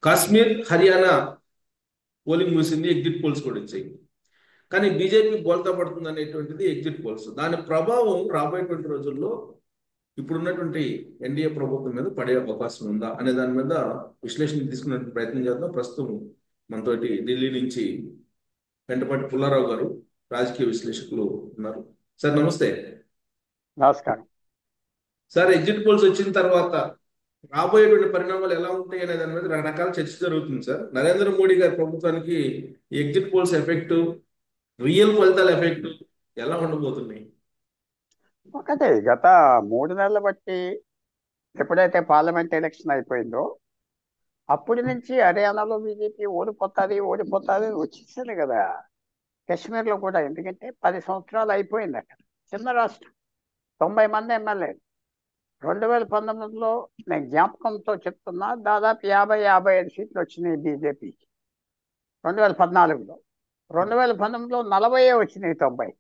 Kashmir, Haryana polling ముగిసింది, exit polls కూడా వచ్చాయి. కానీ బీజేపీ బోల్తా పడుతుంది అనేటువంటిది ఎగ్జిట్ పోల్స్. దాని ప్రభావం రాబోయేటువంటి రోజుల్లో ఇప్పుడున్నటువంటి ఎన్డీఏ ప్రభుత్వం మీద పడే అవకాశం ఉందా అనే దాని మీద విశ్లేషణ తీసుకునే ప్రయత్నం చేద్దాం. ప్రస్తుతం మనతోటి ఢిల్లీ నుంచి వెంటపాటి పుల్లారావు గారు, రాజకీయ విశ్లేషకులు ఉన్నారు. సార్ నమస్తే. నమస్కారం. సార్, ఎగ్జిట్ పోల్స్ వచ్చిన తర్వాత రాబోయేటువంటి పరిణామాలు ఎలా ఉంటాయి అనే దాని మీద రకరకాల చర్చ జరుగుతుంది. సార్, నరేంద్ర మోడీ గారి ప్రభుత్వానికి ఎగ్జిట్ పోల్స్ ఎఫెక్ట్, రియల్ ఫలితాల ఎఫెక్ట్ ఎలా ఉండబోతున్నాయి? ఒకటి గత 3 నెలలు బట్టి ఎప్పుడైతే పార్లమెంట్ ఎలక్షన్ అయిపోయిందో అప్పటి నుంచి హర్యానాలో బీజేపీ ఓడిపోతుంది ఓడిపోతుంది వచ్చేసింది కదా. కాశ్మీర్లో కూడా, ఎందుకంటే 10 సంవత్సరాలు అయిపోయింది అక్కడ. చిన్న రాష్ట్రం, 90 మంది ఎమ్మెల్యేలు. 2019లో నేను జ్ఞాపకంతో చెప్తున్నా, దాదాపు 50-55 సీట్లు వచ్చినాయి బీజేపీకి 2014లో. 2019లో 40 వచ్చినాయి 90.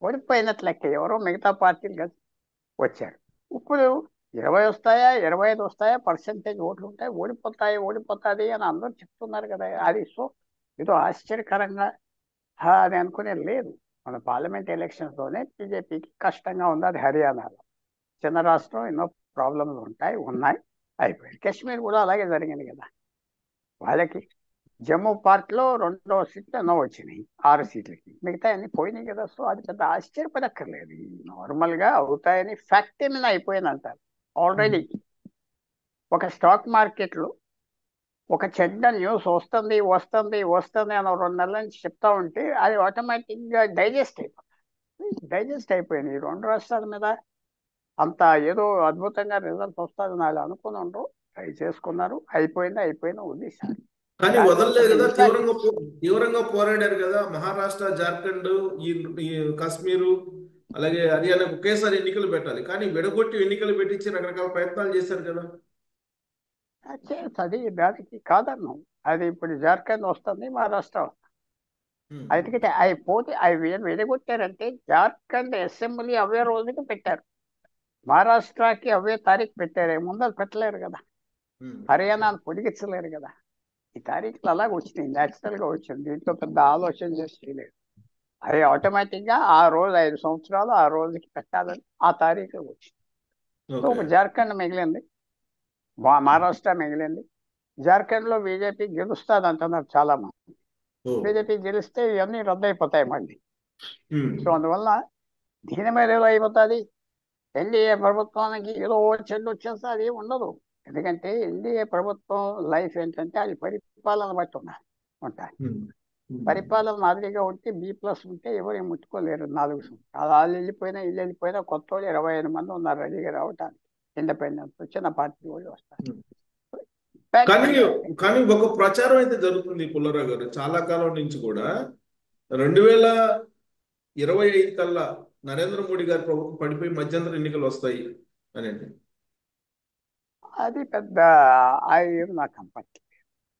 ఓడిపోయినట్లు లెక్క. ఎవరో మిగతా పార్టీలు కదా వచ్చారు. ఇప్పుడు 20 వస్తాయా 25 వస్తాయా పర్సెంటేజ్ ఓట్లు ఉంటాయి, ఓడిపోతుంది అని అందరూ చెప్తున్నారు కదా. అది ఏదో ఆశ్చర్యకరంగా అది అనుకునేది లేదు. మన పార్లమెంట్ ఎలక్షన్స్లోనే బీజేపీకి కష్టంగా ఉంది. అది హర్యానాలో చిన్న రాష్ట్రం, ఎన్నో ప్రాబ్లమ్స్ ఉన్నాయి, అయిపోయింది. కాశ్మీర్ కూడా అలాగే జరిగింది కదా. వాళ్ళకి జమ్మూ పార్టీలో 2వ సీట్లు ఎన్నో వచ్చినాయి 6 సీట్లకి, మిగతా అన్ని పోయినాయి కదా. సో అది పెద్ద ఆశ్చర్యపడక్కర్లేదు. నార్మల్గా అవుతాయని ఫ్యాక్ట్ మీద అయిపోయింది అంటారు. ఆల్రెడీ ఒక స్టాక్ మార్కెట్లో ఒక చెడ్డ న్యూస్ వస్తుంది వస్తుంది వస్తుంది అని 2 నెలల నుంచి చెప్తా ఉంటే అది ఆటోమేటిక్గా డైజెస్ట్ అయిపోయింది. ఈ 2 రాష్ట్రాల మీద అంత ఏదో అద్భుతంగా రిజల్ట్ వస్తుంది వాళ్ళు అనుకుని ఉండరు, ట్రై చేసుకున్నారు, అయిపోయింది వదిలేశారు. కానీ దాంట్లో వదలలేదు పెద్ద కదా, ఇంపాక్ట్. తీవ్రంగా పోరాడారు కదా. మహారాష్ట్ర, జార్ఖండ్, ఈ ఈ కాశ్మీరు, అలాగే హర్యానా ఒకేసారి ఎన్నికలు పెట్టాలి, కానీ విడగొట్టి ఎన్నికలు పెట్టించి రకరకాల ప్రయత్నాలు చేశారు కదా. అది దానికి కాదన్నాం. అది ఇప్పుడు జార్ఖండ్ వస్తుంది, మహారాష్ట్ర వస్తుంది. హ్మ్. అయితే అవి పోతే అవి విడగొట్టారంటే జార్ఖండ్ అసెంబ్లీ అవే రోజుకి పెట్టారు, మహారాష్ట్రకి అవే తారీఖు పెట్టారు. ముందర పెట్టలేరు కదా, హ్మ్. హర్యానాను పొడిగించలేరు కదా. ఈ తారీఖులు అలాగ వచ్చినాయి, న్యాచురల్గా వచ్చింది. దీంట్లో పెద్ద ఆలోచన చేసి చేయలేదు. అది ఆటోమేటిక్గా ఆ రోజు 5 సంవత్సరాలు ఆ రోజుకి పెట్టాలని ఆ తారీఖులో వచ్చింది. So okay. ఇప్పుడు జార్ఖండ్ మిగిలింది, మహారాష్ట్ర మిగిలింది. జార్ఖండ్లో బీజేపీ గెలుస్తుంది అంటున్నారు చాలా మంది. ఓ. బీజేపీ గెలిస్తే ఇవన్నీ రద్దయిపోతాయి మళ్ళీ. హ్మ్. సో అందువల్ల దీని మీద ఏదో అయిపోతుంది. ఎన్డీఏ ప్రభుత్వానికి ఏదో చెడ్డు వచ్చేస్తే అది ఉండదు. ఎందుకంటే ఎన్డీఏ ప్రభుత్వం లైఫ్ ఏంటంటే అది పరిపాలన బట్టి ఉంటాయి. హ్మ్. హ్మ్. పరిపాలన మాదిరిగా ఉంటే B+ ఉంటే ఎవరు ముట్టుకోలేరు. 4 సంవత్సరాలు వాళ్ళు వెళ్ళిపోయినా ఇల్లు వెళ్ళిపోయినా కొత్త వాళ్ళు 25 మంది ఉన్నారు రెడీగా రావటానికి. ఇండిపెండెన్స్ చిన్న పార్టీ వాళ్ళు వస్తారు. హ్మ్. ఫ్యాక్ట్ కానీ అది. కానీ ఒక ప్రచారం అయితే జరుగుతుంది పుల్లారావు గారు, చాలా కాలం నుంచి కూడా. 2025 కల్లా నరేంద్ర మోడీ గారి ప్రభుత్వం పడిపోయి మధ్యంతర ఎన్నికలు వస్తాయి అని. అది పెద్ద అది ఏం నాకు కంపట్.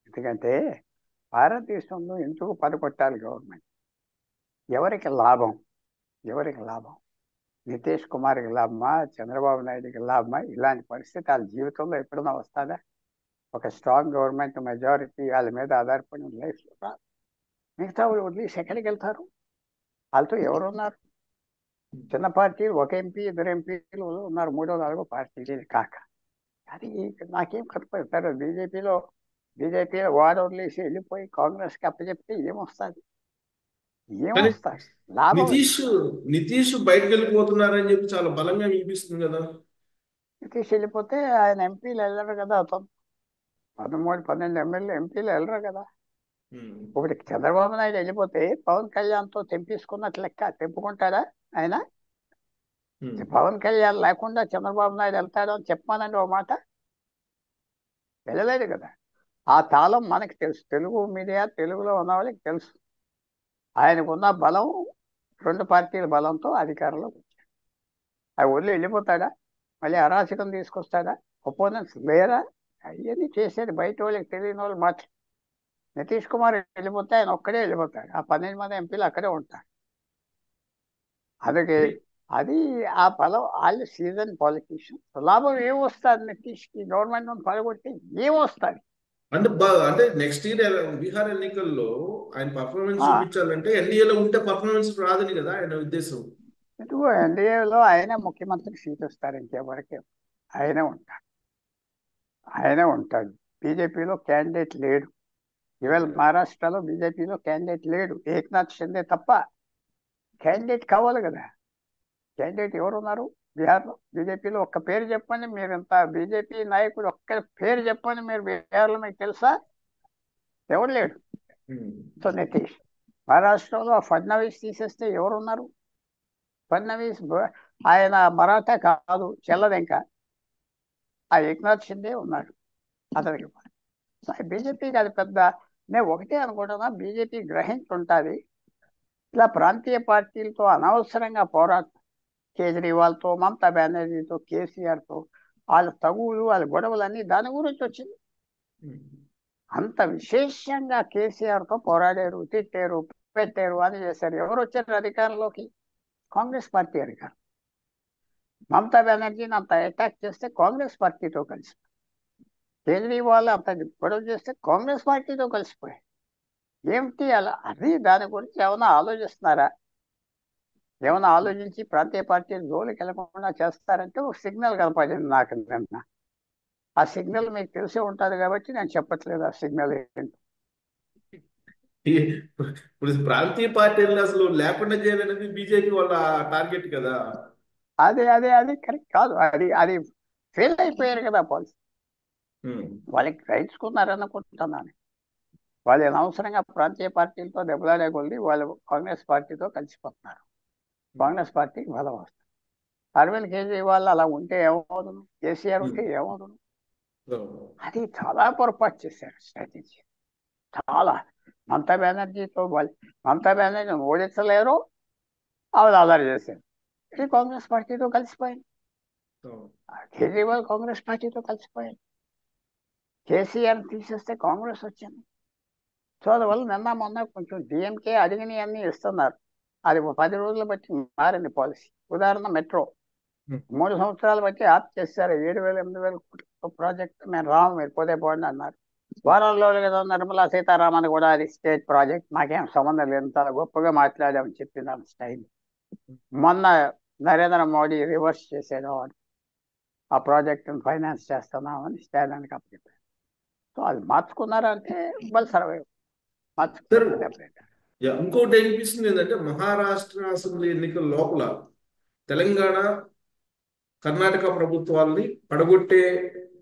ఎందుకంటే భారతదేశంలో ఎందుకు పనికొట్టాలి గవర్నమెంట్? ఎవరికి లాభం? ఎవరికి లాభం? నితీష్ కుమార్కి లాభమా, చంద్రబాబు నాయుడుకి లాభమా? ఇలాంటి పరిస్థితి వాళ్ళ జీవితంలో ఎప్పుడైనా వస్తుందా? ఒక స్ట్రాంగ్ గవర్నమెంట్ మెజారిటీ వాళ్ళ మీద ఆధారపడిన లైఫ్లో రాదు. మిగతా వాళ్ళు వదిలేసి ఎక్కడికి వెళ్తారు? వాళ్ళతో ఎవరున్నారు? చిన్న పార్టీలు, ఒక ఎంపీ 2 ఎంపీలు ఉన్నారు, 3-4 పార్టీలు కాక. అది నాకేం కనపడతారు. బీజేపీలో వాడు వదిలేసి వెళ్ళిపోయి కాంగ్రెస్కి అప్పచెప్తే ఏమొస్తుంది? కానీ ఏమొస్తుంది? లాభం నితీష్ ఏంటి? నితీష్ బయటకు వెళ్ళిపోతున్నారని చెప్పి చాలా బలంగా వినిపిస్తుంది కదా. నితీష్ వెళ్ళిపోతే ఆయన ఎంపీలు వెళ్ళరు కదా. 13-12 ఎమ్మెల్యే ఎంపీలు వెళ్ళరు కదా. ఉమ్. ఒకటి చంద్రబాబు నాయుడు వెళ్ళిపోతే పవన్ కళ్యాణ్తో తెంపించుకున్నట్లు లెక్క. తెంపుకుంటాడా ఆయన? ఉమ్. పవన్ కళ్యాణ్ లేకుండా చంద్రబాబు నాయుడు వెళ్తాడు అని చెప్పానండి ఒక మాట. వెళ్ళలేదు కదా. ఆ తాళం మనకి తెలుసు, తెలుగు మీడియా, తెలుగులో ఉన్న వాళ్ళకి తెలుసు. ఆయనకున్న బలం 2 పార్టీల బలంతో అధికారంలోకి వచ్చాడు. అవి వదిలి వెళ్ళిపోతాడా? మళ్ళీ అరాచకం తీసుకొస్తాడా? ఒపోనెంట్స్ లేరా? అవన్నీ చేసేది బయట వాళ్ళకి తెలియని వాళ్ళు మాట. నితీష్ కుమార్ వెళ్ళిపోతే ఆయన ఒక్కడే వెళ్ళిపోతాడు, ఆ 12 మంది ఎంపీలు అక్కడే ఉంటారు. అందుకే అది అది ఆ బలం వాళ్ళు సీజన్ పాలిటీషియన్. లాభం ఏమొస్తుంది నితీష్కి గవర్నమెంట్ పడగొట్టి? ఏమొస్తుంది? అంటే నెక్స్ట్ ఇయర్ బీహార్ ఎన్నికల్లో ఆయన పర్ఫార్మెన్స్ చూపించాలంటే ఎన్డీఏలో ఉంటే పర్ఫార్మెన్స్ రాదని కదా ఆయన ఉద్దేశం. ఇదిగో ఎన్డీఏలో ఆయన ముఖ్యమంత్రి సీట్ వస్తారు, ఇంకెవరికి ఆయనే ఉంటాడు. బీజేపీలో క్యాండిడేట్ లేడు. ఇవాళ మహారాష్ట్రలో బీజేపీలో క్యాండిడేట్ లేడు, ఏక్నాథ్ షిండే తప్ప. క్యాండిడేట్ కావాలి కదా. క్యాండిడేట్ ఎవరున్నారు బీహార్లో? బీజేపీలో ఒక్క పేరు చెప్పండి మీరు. ఇంత బీజేపీ నాయకుడు ఒక్క పేరు చెప్పండి మీరు బీహార్లో, మీకు తెలుసా? ఎవరు లేడు. సో నితీష్. మహారాష్ట్రలో ఫడ్నవీస్ తీసేస్తే ఎవరున్నారు? ఫడ్నవీస్ ఆయన మరాఠా కాదు, చెల్లదెంక. ఆ ఏక్నాథ్ షిండే ఉన్నాడు అతనికి. బీజేపీకి అది పెద్ద, నేను ఒకటే అనుకుంటున్నా, బీజేపీ గ్రహించుంటుంది ఇలా ప్రాంతీయ పార్టీలతో అనవసరంగా పోరాటం. కేజ్రీవాల్తో, మమతా బెనర్జీతో, కేసీఆర్తో వాళ్ళ తగువులు, వాళ్ళ గొడవలన్నీ దాని గురించి వచ్చింది. అంత విశేషంగా కేసీఆర్తో పోరాడారు, తిట్టారు, పెట్టారు, అని చేశారు. ఎవరు వచ్చారు అధికారంలోకి? కాంగ్రెస్ పార్టీ అధికారం. మమతా బెనర్జీని అంత అటాక్ చేస్తే కాంగ్రెస్ పార్టీతో కలిసి, కేజ్రీవాల్ అంత గొడవ చేస్తే కాంగ్రెస్ పార్టీతో కలిసిపోయాయి. ఏమిటి అలా? అది దాని గురించి ఏమైనా ఆలోచిస్తున్నారా? ఏమైనా ఆలోచించి ప్రాంతీయ పార్టీలు జోలికి వెళ్ళకుండా చేస్తారంటే ఒక సిగ్నల్ కనపడింది నాకు నిన్న. ఆ సిగ్నల్ మీకు తెలిసే ఉంటుంది కాబట్టి నేను చెప్పట్లేదు ఆ సిగ్నల్ ఏంటి. ఇప్పుడు ప్రాంతీయ పార్టీలను అసలు లేకుండా చేయాలనేది బీజేపీ వాళ్ళ టార్గెట్ కదా. అది కరెక్ట్ కాదు. అది ఫెయిల్ అయిపోయారు కదా పాలసీ. వాళ్ళకి గ్రహించుకున్నారనుకుంటున్నాను. వాళ్ళు అనవసరంగా ప్రాంతీయ పార్టీలతో దెబ్బలాడే కొద్ది వాళ్ళు కాంగ్రెస్ పార్టీతో కలిసిపోతున్నారు. కాంగ్రెస్ పార్టీకి బలం వస్తుంది. అరవింద్ కేజ్రీవాల్ అలా ఉంటే ఏమవుతుంది? కేసీఆర్ ఉంటే ఏమవుతుంది? అది చాలా పొరపాటు చేశారు స్ట్రాటజీ. చాలా. మమతా బెనర్జీతో మమతా బెనర్జీని ఓడించలేరు, ఆవిడ ఆధార చేశారు. ఇది కాంగ్రెస్ పార్టీతో కలిసిపోయింది. కేజ్రీవాల్ కాంగ్రెస్ పార్టీతో కలిసిపోయింది. కేసీఆర్ తీసేస్తే కాంగ్రెస్ వచ్చింది. సో అందువల్ల నిన్న మొన్న కొంచెం డిఎంకే అడిగినవి అన్నీ ఇస్తున్నారు. అది 10 రోజులు బట్టి మారింది పాలసీ. ఉదాహరణ మెట్రో 3 సంవత్సరాలు బట్టి ఆప్ చేశారు. 7,000-8,000 కోట్ల ప్రాజెక్ట్ మేము రాము, మీరు పోతే పోండి అన్నారు. వారంలో కదా నిర్మలా సీతారామన్ కూడా అది స్టేట్ ప్రాజెక్ట్, మాకేం సంబంధం లేదు, చాలా గొప్పగా మాట్లాడామని చెప్పింది ఆమె స్టైల్. మొన్న నరేంద్ర మోడీ రివర్స్ చేసాడు, ఆ ప్రాజెక్టును ఫైనాన్స్ చేస్తున్నామని స్టాలిన్కి అప్పచెప్పారు. సో అది మార్చుకున్నారంటే వాళ్ళు సర్వైవ్ మార్చుకున్నారు. ఇంకోటి ఏనిపిస్తుంది ఏంటంటే మహారాష్ట్ర అసెంబ్లీ ఎన్నికల లోపల తెలంగాణ, కర్ణాటక ప్రభుత్వాల్ని పడగొట్టే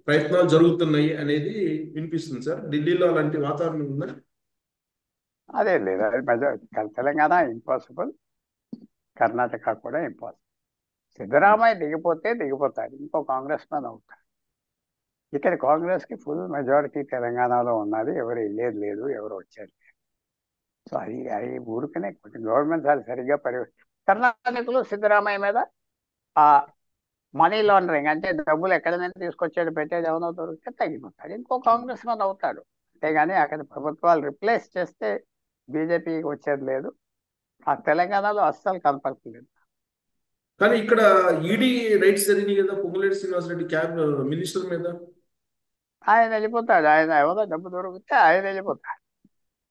ప్రయత్నాలు జరుగుతున్నాయి అనేది వినిపిస్తుంది సార్. ఢిల్లీలో అలాంటి వాతావరణం ఉందా? అదే లేదు, అది తెలంగాణ ఇంపాసిబుల్, కర్ణాటక కూడా ఇంపాసిబుల్. సిద్ధరామయ్య దిగిపోతాడు, ఇంకో కాంగ్రెస్ మ్యాన్ అవుతాడు. ఇక్కడ కాంగ్రెస్కి ఫుల్ మెజారిటీ తెలంగాణలో ఉన్నది, ఎవరు లేదు, ఎవరు వచ్చారు. సో అది ఊరికనే కొంచెం గవర్నమెంట్ అది సరిగ్గా కర్ణాటకలో సిద్ధరామయ్య మీద ఆ మనీ లాండరింగ్, అంటే డబ్బులు ఎక్కడ నుంచి తీసుకొచ్చాడు పెట్టేది ఏమైనా దొరికితే తగ్గిపోతాడు, ఇంకో కాంగ్రెస్ మ్యాన్ అవుతాడు. అంతేగాని అక్కడ ప్రభుత్వాలు రిప్లేస్ చేస్తే బీజేపీకి వచ్చేది లేదు. ఆ తెలంగాణలో అస్సలు కనపడలేదు. కానీ ఇక్కడ ఈడీ రైట్స్ జరిగినాయి కదా పొంగులేటి శ్రీనివాసరెడ్డి మినిస్టర్ మీద. ఆయన వెళ్ళిపోతాడు. ఆయన ఎవరో డబ్బు దొరికితే ఆయన వెళ్ళిపోతాడు.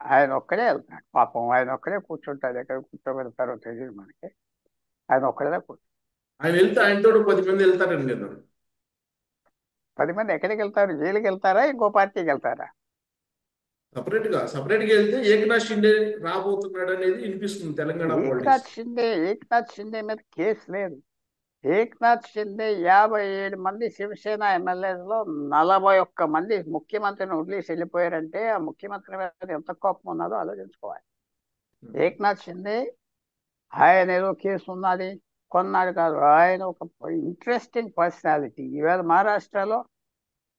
ఆయన ఒక్కడే వెళ్తాడు పాపం. ఆయన ఒక్కడే కూర్చుంటాడు. ఎక్కడ కూర్చోబెడతారో తెలియదు మనకి. ఆయన ఒక్కడే కూర్చో. ఆయన వెళ్తే ఆయనతో 10 మంది వెళ్తారని కదా. 10 మంది ఎక్కడికి వెళ్తారు? జైలుకి వెళ్తారా, ఇంకో పార్టీకి వెళ్తారా? సపరేట్ గా వెళ్తే ఏకనాథ్ షిండే రాబోతున్నాడు అనేది వినిపిస్తుంది తెలంగాణ పాలిటిక్స్. ఏక్నాథ్ షిండే మీద కేసు లేదు. ఏక్నాథ్ షిండే 57 మంది శివసేన ఎమ్మెల్యేలో 41 మంది ముఖ్యమంత్రిని వదిలేసి వెళ్ళిపోయారంటే ఆ ముఖ్యమంత్రి మీద ఎంత కోపం ఉన్నదో ఆలోచించుకోవాలి. ఏక్నాథ్ షిండే ఆయన ఏదో కేసు ఉన్నది కొన్నాడు కాదు, ఆయన ఒక ఇంట్రెస్టింగ్ పర్సనాలిటీ. ఈవేళ మహారాష్ట్రలో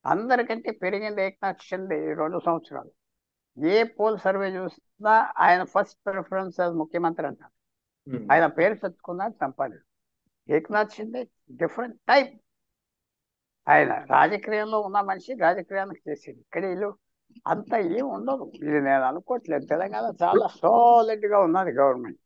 అందరికంటే పెరిగింది ఏక్నాథ్ షిండే 2 సంవత్సరాలు. ఏ పోల్ సర్వే చూసినా ఆయన ఫస్ట్ ప్రిఫరెన్స్ ముఖ్యమంత్రి అంటారు. ఆయన పేరు చచ్చుకున్నారు, సంపాదన. Eknath Shinde different type. ఆయన రాజకీయంలో ఉన్న మనిషి రాజకీయానికి చేసేది. ఇక్కడ వీళ్ళు అంత ఏం ఉండదు. ఇది నేను అనుకోవట్లేదు. తెలంగాణ చాలా సాలిడ్గా ఉన్నది గవర్నమెంట్.